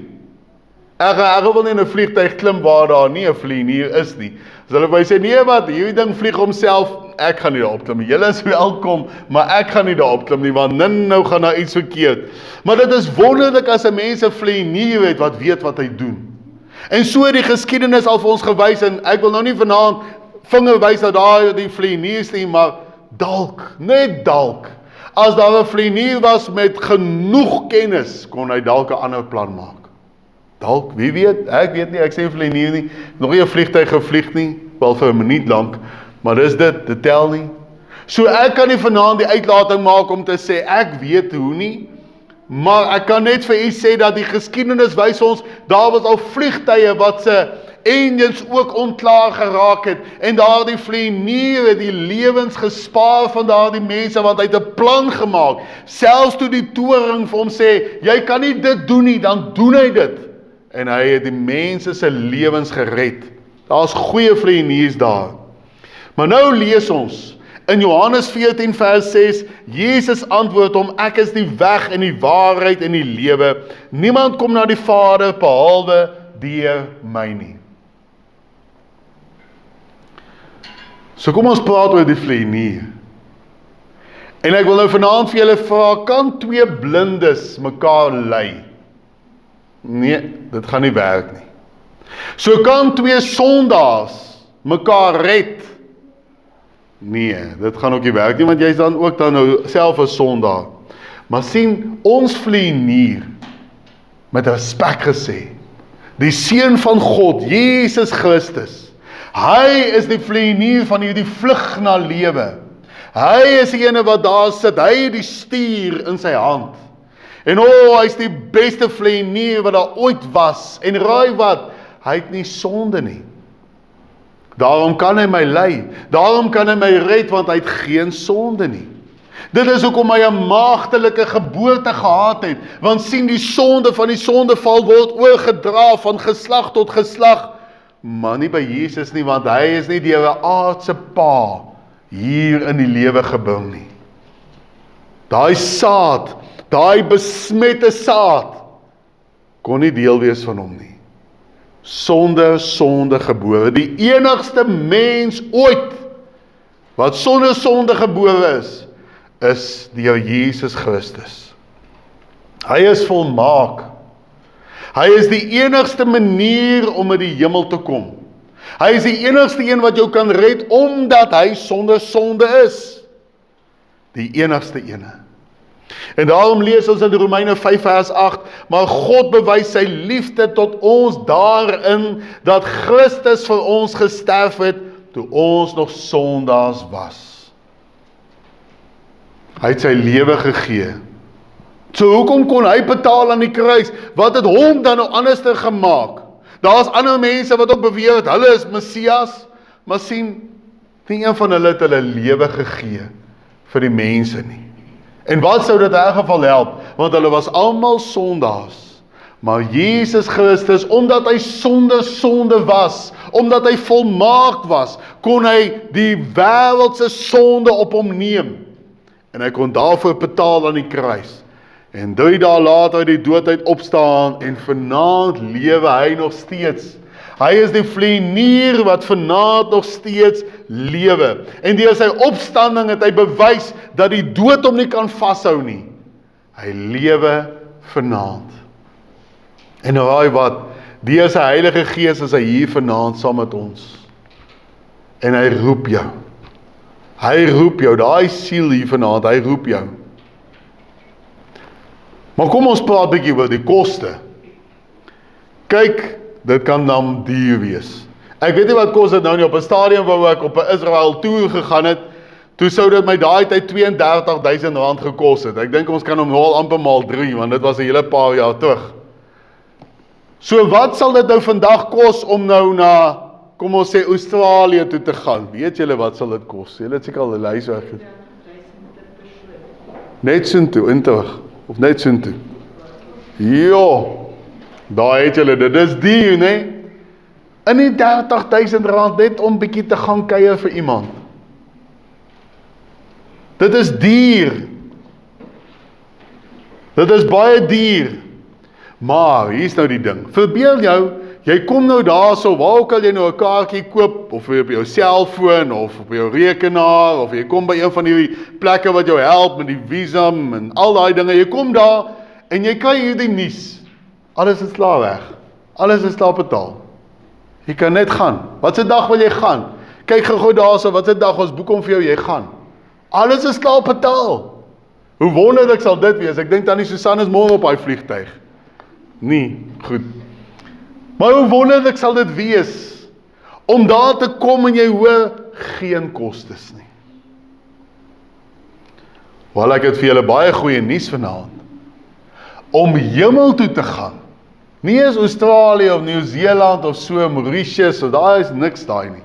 Ek wil nie in 'n vliegtuig klim waar daar nie 'n vlieënier is nie. As hulle vir my sê, nee wat, hierdie ding vlieg homself, ek gaan nie daarop klim nie. Julle is welkom, maar ek gaan nie daarop klim nie, want nou gaan daar iets verkeerd. Maar dit is wonderlik as 'n mens 'n vlieënier het wat weet wat hy doen. En so die geskiedenis al vir ons gewys, en ek wil nou nie vanaand vinger wys dat daar die vlieëniers nie, maar dalk, net dalk, as daar 'n vlieënier was met genoeg kennis, kon hy dalk 'n ander plan maak. Dalk, wie weet, ek weet nie, ek sê vlieënier nie, nog nie 'n vliegtuig gevlieg nie, wel vir 'n minuut lank, maar dis dit tel nie. So ek kan nie vanaand die uitlating maak om te sê, ek weet hoe nie, maar ek kan net vir u sê dat die geskiedenis wys ons, daar was al vliegtuie wat se engines ook ontklaar geraak het, en daardie vlieënier het die lewens gespaar van daardie mense, want hy het 'n plan gemaak, selfs toe die toring vir hom sê, jy kan nie dit doen nie, dan doen hy dit, en hy het die mense se lewens gered. Daar's goeie vlieëniers daar. Maar nou lees ons, in Johannes 14 vers 6, Jesus antwoord hom, ek is die weg en die waarheid en die lewe, niemand kom na die Vader behalwe deur my nie. So kom ons praat oor die vlieënier. En ek wil nou vanaand vir julle vra, kan twee blindes mekaar lei? Nee, dit gaan nie werk nie. So kan twee sondaars mekaar red? Nee, dit gaan ook nie werk nie, want jy is dan ook dan nou self 'n sondaar. Maar sien, ons vlieënier, met respek gesê, die Seun van God, Jesus Christus, hy is die vlieënier van hierdie vlug na lewe. Hy is die ene wat daar sit, hy het die stuur in sy hand. En hy is die beste vlieënier wat daar ooit was. En raai wat, hy het nie sonde nie. Daarom kan hy my lei, daarom kan hy my red, want hy het geen sonde nie. Dit is hoekom hy 'n maagdelike geboorte gehad het, want sien die sonde van die sondeval word oorgedra van geslag tot geslag, maar nie by Jesus nie, want hy is nie deur 'n aardse pa hier in die lewe gebring nie. Daai saad, daai besmette saad, kon nie deel wees van hom nie. Sonder sonde gebore, die enigste mens ooit wat sonder sonde gebore is deur Jesus Christus. Hy is volmaak. Hy is die enigste manier om in die hemel te kom. Hy is die enigste een wat jou kan red, omdat hy sonder sonde is. Die enigste ene. En daarom lees ons in Romeine 5 vers 8, maar God bewys sy liefde tot ons daarin, dat Christus vir ons gesterf het, toe ons nog sondaars was. Hy het sy lewe gegee. So hoekom kon hy betaal aan die kruis? Wat het hom dan nou anderster gemaak? Daar's ander mense wat ook beweer het, hulle is Messias, maar sien, nie een van hulle het hulle lewe gegee vir die mense nie. En wat sou dit in 'n geval help? Want hulle was almal sondaars. Maar Jesus Christus, omdat hy sonder sonde was, omdat hy volmaak was, kon hy die wêreldse sonde op hom neem. En hy kon daarvoor betaal aan die kruis. En 3 dae later uit die dood uit opstaan, en vanaand lewe hy nog steeds. Hy is die vlieënier wat vanaand nog steeds lewe. En deur sy opstanding het hy bewys dat die dood hom nie kan vashou nie. Hy lewe vanaand. En raai wat, deur sy Heilige Gees is hy hier vanaand saam met ons. En hy roep jou. Hy roep jou, daai siel hier vanaand, hy roep jou. Maar kom ons praat 'n bietjie oor die koste. Kyk, dit kan dan duur wees. Ek weet nie wat kos dit nou nie, op 'n stadium waar ek op 'n Israel toer gegaan het, toe sou dit my daai tyd R32.000 gekos het. Ek dink ons kan hom nou al amper maal 3, want dit was 'n hele paar jaar terug. So wat sal dit nou vandag kos om nou na, kom ons sê Australië toe te gaan? Weet julle wat sal dit kos? Julle het seker al 'n lys weg. Net soontoe, in terug. Of net soontoe. Jo, daar het julle, dit is duur, né? In die R30.000 net om bietjie te gaan kuier vir iemand. Dit is duur. Dit is baie duur. Maar, hier is nou die ding. Verbeel jou, jy kom nou daar so, waar ook al jy nou 'n kaartjie koop, of op jou selfoon, of op jou rekenaar, of jy kom by een van die plekke wat jou help met die visum, en al daai dinge, jy kom daar, en jy kry hierdie nuus. Alles is klaar weg. Alles is klaar betaal. Jy kan net gaan. Wat se dag wil jy gaan? Kyk gou daar so, wat se dag ons boek om vir jou, jy gaan. Alles is klaar betaal. Hoe wonderlik sal dit wees? Ek dink tannie Susan is môre op daai vliegtuig. Nee, goed. Maar hoe wonderlik sal dit wees om daar te kom en jy hoor geen kostes nie. Wel, ek het vir julle baie goeie nuus vanaand. Om hemel toe te gaan. Nie eens Australië of Nieu-Seeland of so Mauritius of daar is niks daai nie.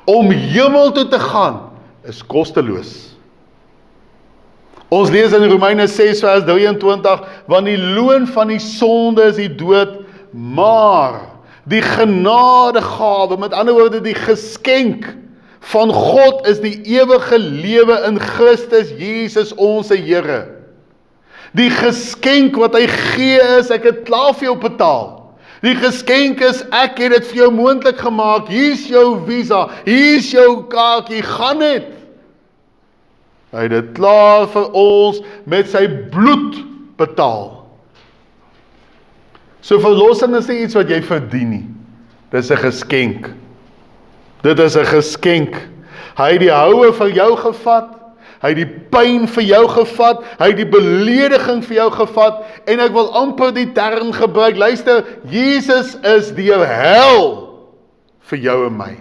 Om hemel toe te gaan is kosteloos. Ons lees in Romeine 6 vers 23, want die loon van die sonde is die dood, maar die genadegawe, met ander woorde die geskenk van God is die ewige lewe in Christus Jesus ons Here. Die geskenk wat hy gee is, ek het klaar vir jou betaal. Die geskenk is, ek het dit vir jou moontlik gemaak, hier is jou visa, hier is jou kaartjie, gaan net. Hy het dit klaar vir ons met sy bloed betaal. So verlossing is nie iets wat jy verdien nie. Dit is 'n geskenk. Dit is 'n geskenk. Hy het die houe vir jou gevat, hy het die pyn vir jou gevat, hy het die belediging vir jou gevat, en ek wil amper die term gebruik, luister, Jesus is deur hel vir jou en my.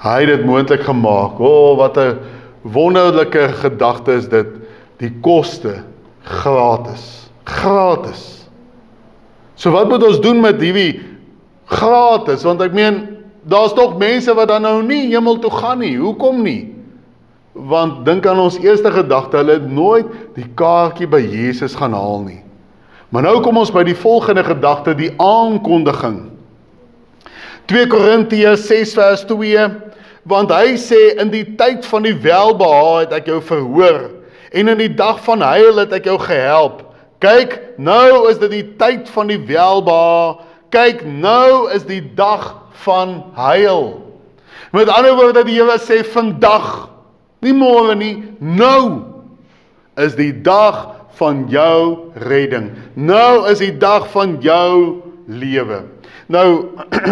Hy het dit moontlik gemaak. Wat 'n wonderlike gedagte is dit. Die koste gratis. Gratis. So wat moet ons doen met hierdie gratis? Want ek meen, daar's tog mense wat dan nou nie hemel toe gaan nie. Hoekom nie? Want dink aan ons eerste gedagte, hulle het nooit die kaartjie by Jesus gaan haal nie. Maar nou kom ons by die volgende gedagte, die aankondiging. 2 Korintiërs 6 vers 2, want hy sê, in die tyd van die welbehae het ek jou verhoor, en in die dag van heil het ek jou gehelp. Kyk, nou is dit die tyd van die welbehae, kyk, nou is die dag van heil. Met ander woorde, die Here sê, vandag, nie môre nie, nou is die dag van jou redding. Nou is die dag van jou lewe. Nou,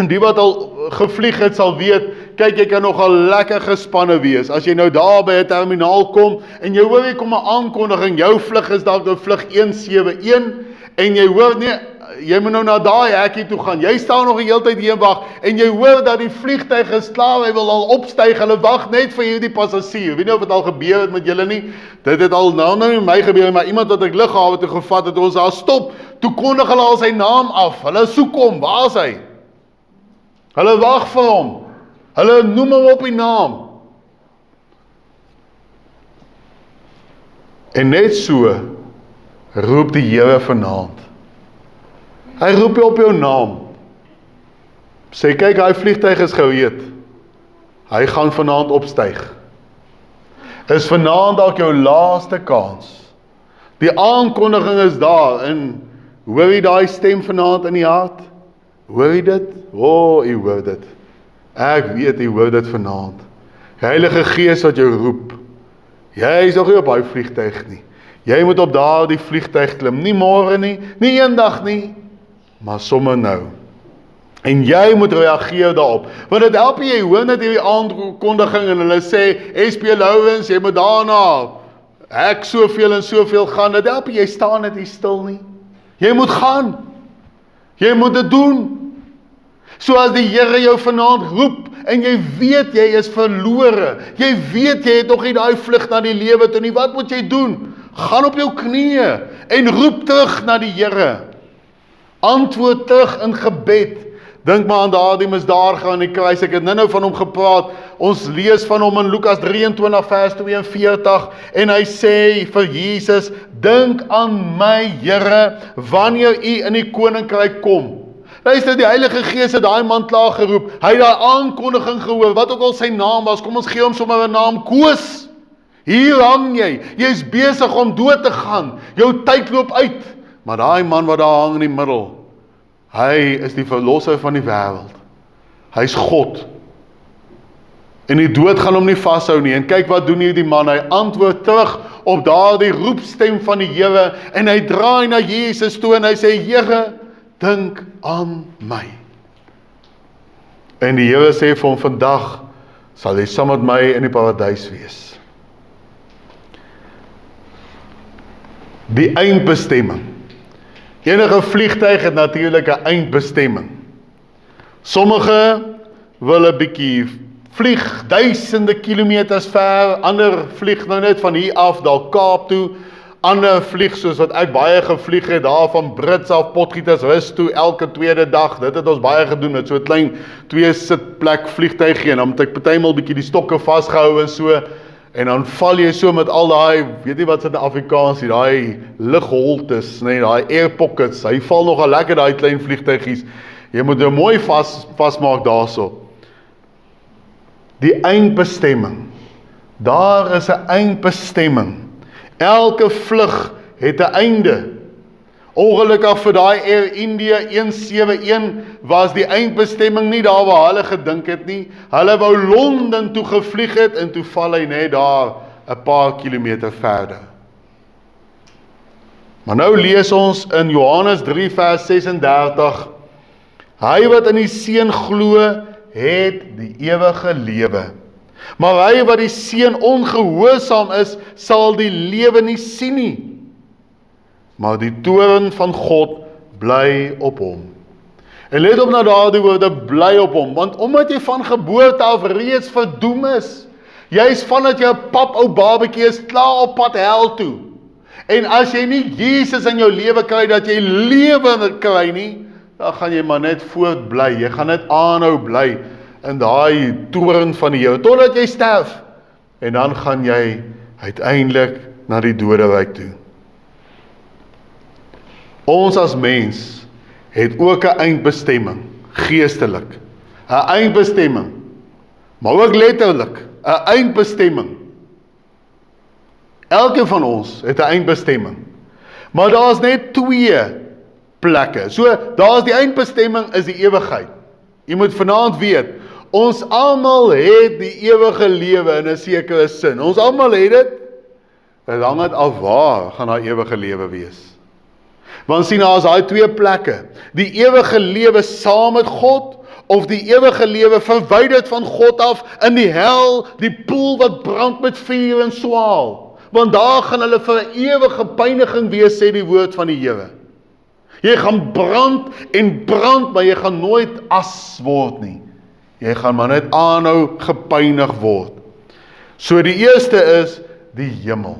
die wat al gevlieg het sal weet, kyk, jy kan nogal lekker gespanne wees, as jy nou daar by 'n terminaal kom, en jy hoor jy kom 'n aankondiging, jou vlug is dalk nou vlug 171, en jy hoor nie, jy moet nou na daai hekkie toe gaan, jy staan nog die hele tyd hier en wag, en jy hoor dat die vliegtuig is klaar, hy wil al opstyg, hulle wag net vir hierdie passasier, weet nie of het al gebeur het met julle nie, dit het al nou met my gebeur, maar iemand wat ek lughawe toe gevat het, ons daar stop, toe kondig hulle al sy naam af, hulle soek hom, waar is hy? Hulle wag vir hom, hulle noem hom op die naam. En net so roep die Here vanaand. Hy roep jou op jou naam. Sê, kyk, hy vliegtuig is gereed. Hy gaan vanaand opstyg. Is vanaand dalk jou laaste kans. Die aankondiging is daar, en hoor jy daai stem vanaand in die hart? Hoor jy dit? Jy hoor dit. Ek weet jy hoor dit vanaand. Die Heilige Gees wat jou roep. Jy is nog nie op daai vliegtuig nie. Jy moet op daardie vliegtuig klim. Nie môre nie, nie eendag nie, maar sommer nou. En jy moet reageer daarop. Want dit help jy hoor net hierdie aankondiging en hulle sê, SP Lawrence, jy moet daarna, ek soveel en soveel gaan. Dit help jy staan net hier stil nie. Jy moet gaan. Jy moet dit doen. So as die Here jou vanaand roep, en jy weet jy is verlore, jy weet jy het nog nie daai vlug na die lewe toe nie, wat moet jy doen? Gaan op jou knieë, en roep terug na die Here. Antwoord terug in gebed. Dink maar aan daardie misdadiger aan die kruis, ek het nou van hom gepraat, ons lees van hom in Lukas 23 vers 42, en hy sê vir Jesus, dink aan my Here, wanneer u in die koninkryk kom. Luister, die Heilige Gees het daai man klaar geroep. Hy het daai aankondiging gehoor, wat ook al sy naam was. Kom ons gee hom sommer 'n naam, Koos. Hier hang jy. Jy's besig om dood te gaan. Jou tyd loop uit. Maar daai man wat daar hang in die middel, hy is die verlosser van die wêreld. Hy's God. En die dood gaan hom nie vashou nie. En kyk wat doen hierdie man. Hy antwoord terug op daardie roepstem van die Here en hy draai na Jesus toe en hy sê, Here, dink aan my. En die Here sê vir hom, vandag sal jy saam met my in die paradys wees. Die eindbestemming. Enige vliegtuig het natuurlik 'n eindbestemming. Sommige wil 'n bietjie vlieg duisende kilometers ver, ander vlieg nou net van hier af, daar Kaap toe, ander vlieg soos wat ek baie gevlieg het, daar van Brits af Potgietersrus toe, elke tweede dag, dit het ons baie gedoen, met so 'n klein 2 sitplek vliegtuigie, en dan moet ek partymal bietjie die stokke vasgehou en so, en dan val jy so met al daai, weet jy wat is in Afrikaans, daai lugholtes, nee, daai air pockets, hy val nogal lekker daai klein vliegtuigies, jy moet jou mooi vasmaak daarso. Die eindbestemming, daar is 'n eindbestemming, elke vlug het 'n einde. Ongelukkig vir daai Air India 171 was die eindbestemming nie daar waar hulle gedink het nie. Hulle wou Londen toe gevlieg het en toe val hy net daar 'n paar kilometer verder. Maar nou lees ons in Johannes 3 vers 36, hy wat in die Seun glo, het die ewige lewe. Maar hy wat die Seun ongehoorsaam is, sal die lewe nie sien nie. Maar die toorn van God bly op hom. En let op na daardie woorde, bly op hom, want omdat jy van geboorte af reeds verdoem is, jy is vandat jy 'n pap ou babatjie is, klaar op pad hel toe. En as jy nie Jesus in jou lewe kry, dat jy lewe kry nie, dan gaan jy maar net voort bly, jy gaan net aanhou bly in daai toorn van die Here, totdat jy sterf, en dan gaan jy uiteindelik na die doderyk toe. Ons as mens het ook 'n eindbestemming, geestelik, 'n eindbestemming, maar ook letterlik, 'n eindbestemming. Elkeen van ons het 'n eindbestemming, maar daar is net 2 plekke. So, daar is die eindbestemming, is die ewigheid. Jy moet vanaand weet, ons almal het die ewige lewe in 'n sekere sin. Ons almal het dit. Dit hang net af waar gaan daai ewige lewe wees. Want sien, daar is daai 2 plekke. Die ewige lewe saam met God, of die ewige lewe verwyderd van God af in die hel, die poel wat brand met vuur en swaal. Want daar gaan hulle vir 'n ewige pyniging wees, sê die woord van die Here. Jy gaan brand en brand, maar jy gaan nooit as word nie. Jy gaan maar net aanhou gepynig word. So die eerste is die hemel.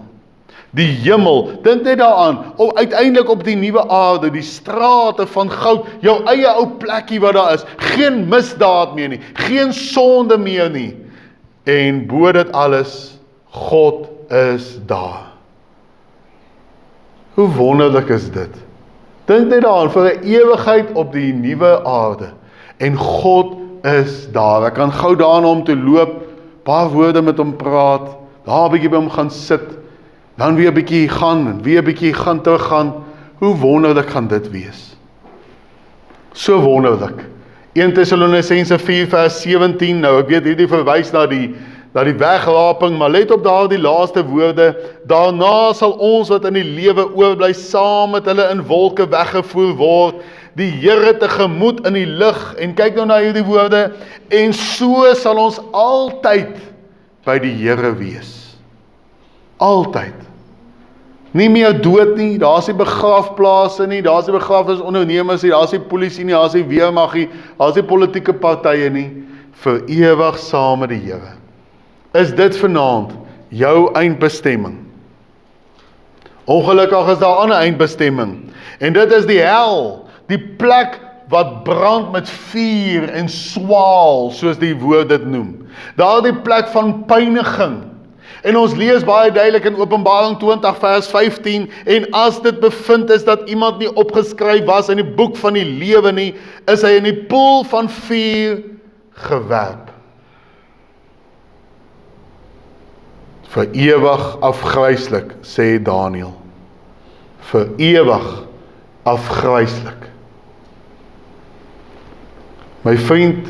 Die hemel, dink net daaraan, uiteindelik op die nuwe aarde, die strate van goud, jou eie ou plekkie wat daar is, geen misdaad meer nie, geen sonde meer nie, en bo dit alles, God is daar. Hoe wonderlik is dit? Dink net daaraan, vir 'n ewigheid op die nuwe aarde, en God is daar. Ek kan gou daarna om te loop, paar woorde met hom praat, daar 'n bietjie by hom gaan sit, dan weer 'n bietjie gaan, en weer 'n bietjie gaan teruggaan. Hoe wonderlik gaan dit wees? So wonderlik. 1 Tessalonisense 4 vers 17, nou ek weet hierdie verwys na die wegraping, maar let op daardie laaste woorde, daarna sal ons wat in die lewe oorbly, saam met hulle in wolke weggevoer word, die Here tegemoet in die lig, en kyk nou na hierdie woorde, en so sal ons altyd by die Here wees. Altyd. Nie meer dood nie, daar is nie begrafplase nie, daar is nie begrafnisondernemers nie, daar is nie polisie nie, daar is nie weermag nie, daar is nie politieke partye nie, vir ewig saam met die Here. Is dit vanaand jou eindbestemming? Ongelukkig is daar 'n ander eindbestemming, en dit is die hel, die plek wat brand met vuur en swaal, soos die woord dit noem. Daar die plek van pyniging. En ons lees baie duidelik in Openbaring 20 vers 15, en as dit bevind is dat iemand nie opgeskryf was in die boek van die lewe nie, is hy in die poel van vuur gewerp. Vir ewig afgryslik, sê Daniël. Vir ewig afgryslik. My vriend,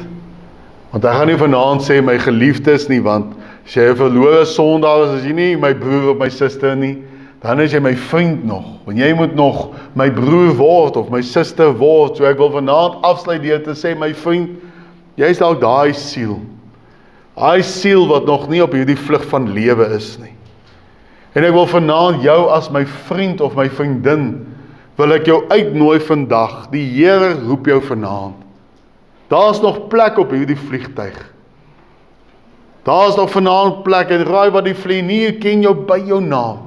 want ek gaan nie vanaand sê my geliefdes nie, want as jy 'n verlore sondaar is, as jy nie my broer of my suster nie, dan is jy my vriend nog, want jy moet nog my broer word, of my suster word, so ek wil vanaand afsluit deur te sê, my vriend, jy is dalk daai siel wat nog nie op hierdie vlug van lewe is nie. En ek wil vanaand jou as my vriend of my vriendin, wil ek jou uitnooi vandag, die Here roep jou vanaand. Daar is nog plek op hierdie vliegtuig. Daar is nog vanaand plek, en raai wat die vlieënier ken jou by jou naam.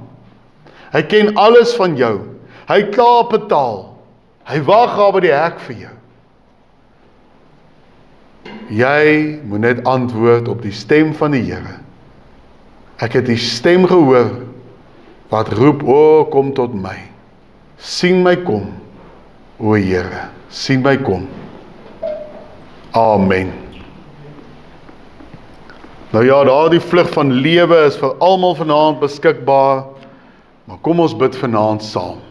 Hy ken alles van jou. Hy het klaar betaal. Hy wag daar by die hek vir jou. Jy moet net antwoord op die stem van die Here. Ek het die stem gehoor wat roep, o kom tot my. Sien my kom, o Here, sien my kom. Amen. Nou ja, daardie vlug van lewe is vir almal vanaand beskikbaar, maar kom ons bid vanaand saam.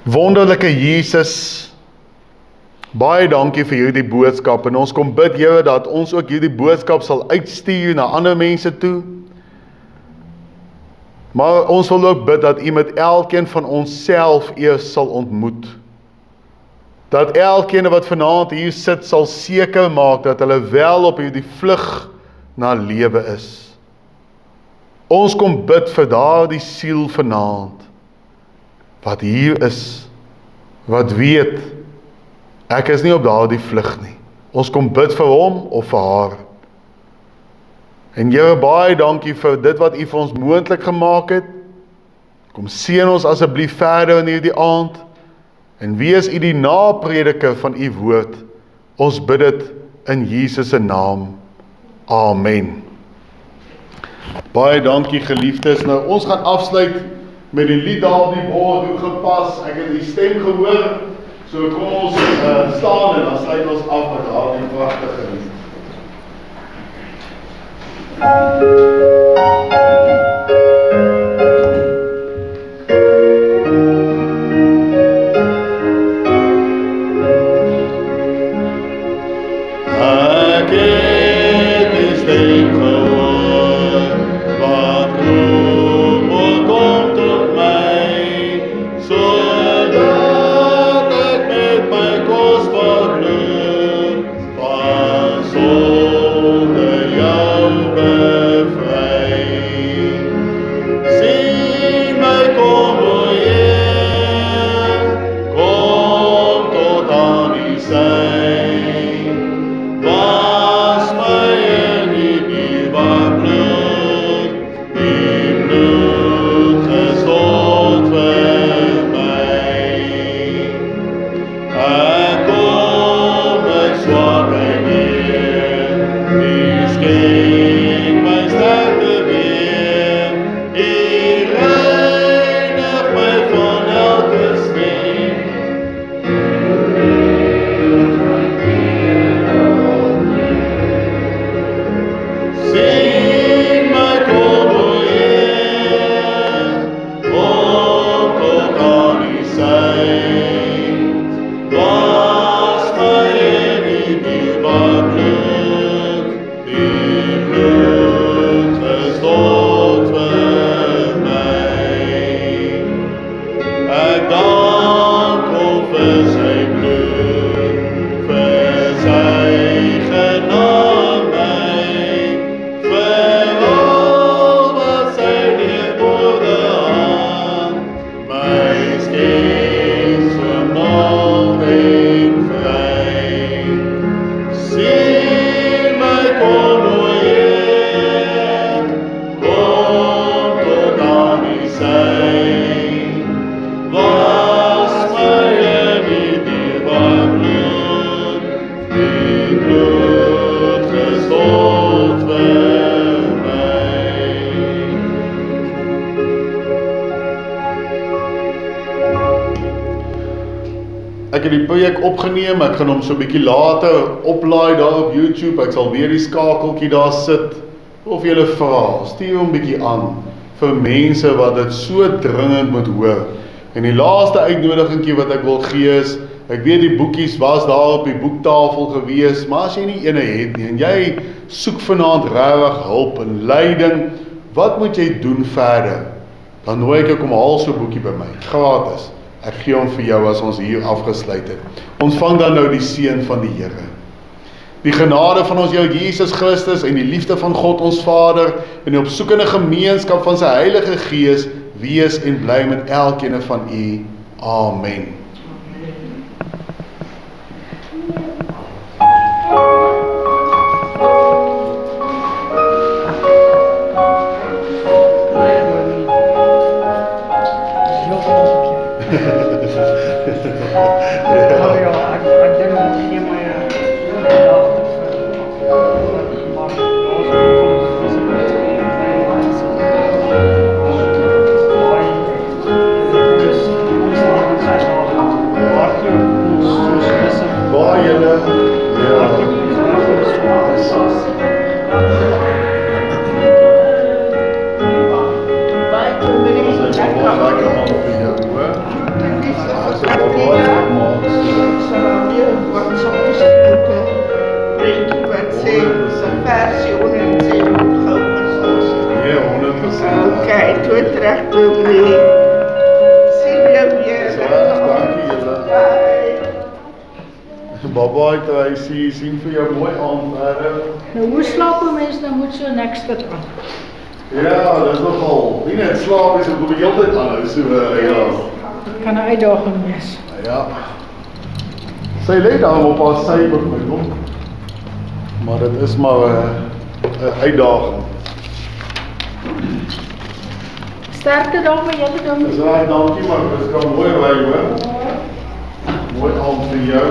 Wonderlike Jesus, baie dankie vir hierdie boodskap, en ons kom bid, Here, dat ons ook hierdie boodskap sal uitstuur na ander mense toe, maar ons wil ook bid dat U met elkeen van ons self eers sal ontmoet, dat elkeen wat vanaand hier sit sal seker maak dat hulle wel op hierdie vlug na lewe is. Ons kom bid vir daardie siel vanaand, wat hier is, wat weet, ek is nie op daardie vlug nie. Ons kom bid vir hom of vir haar. En Here, baie dankie vir dit wat U vir ons moontlik gemaak het. Kom seën ons asseblief verder in hierdie aand, en wees U die naprediker van U woord. Ons bid dit in Jesus se naam. Amen. Baie dankie geliefdes. Nou, ons gaan afsluit met die lied daar op die bord, hoe gepas. Ek het die stem gehoor, so kom ons staan en dan sluit ons af met daardie pragtige lied. Bloed gestold. het die projek opgeneem, ek gaan hom so 'n bietjie later oplaai daar op YouTube, ek sal weer die skakeltjie daar sit, of julle vra, stuur hom bietjie aan, vir mense wat dit so dringend moet hoor. En die laaste uitnodigingkie wat ek wil gee is, ek weet die boekies was daar op die boektafel gewees, maar as jy nie ene het nie, en jy soek vanaand regtig hulp en leiding, wat moet jy doen verder? Dan nooi ek jou kom haal so 'n boekie by my, gratis. Ek gee hom vir jou as ons hier afgesluit het. Ontvang dan nou die seën van die Here. Die genade van ons Here Jesus Christus en die liefde van God ons Vader en die opsoekende gemeenskap van sy Heilige Gees wees en bly met elkeen van u. Amen. Bye-bye, Tracy, sien vir jou mooi aand verder. Nou, hoe slaap 'n mens, dan moet so niks dit aan. Ja, dis nogal, nie net slaap is, ek moet die hele tyd aanhou, so ja. Dit kan 'n uitdaging wees. Ja. Sy lê daar op haar sy byvoorbeeld, maar dit is maar 'n uitdaging. Sterkte daarmee, julle ding. Dis reg, dankie, maar dis kan mooi ry, hoor. Mooi aand vir jou.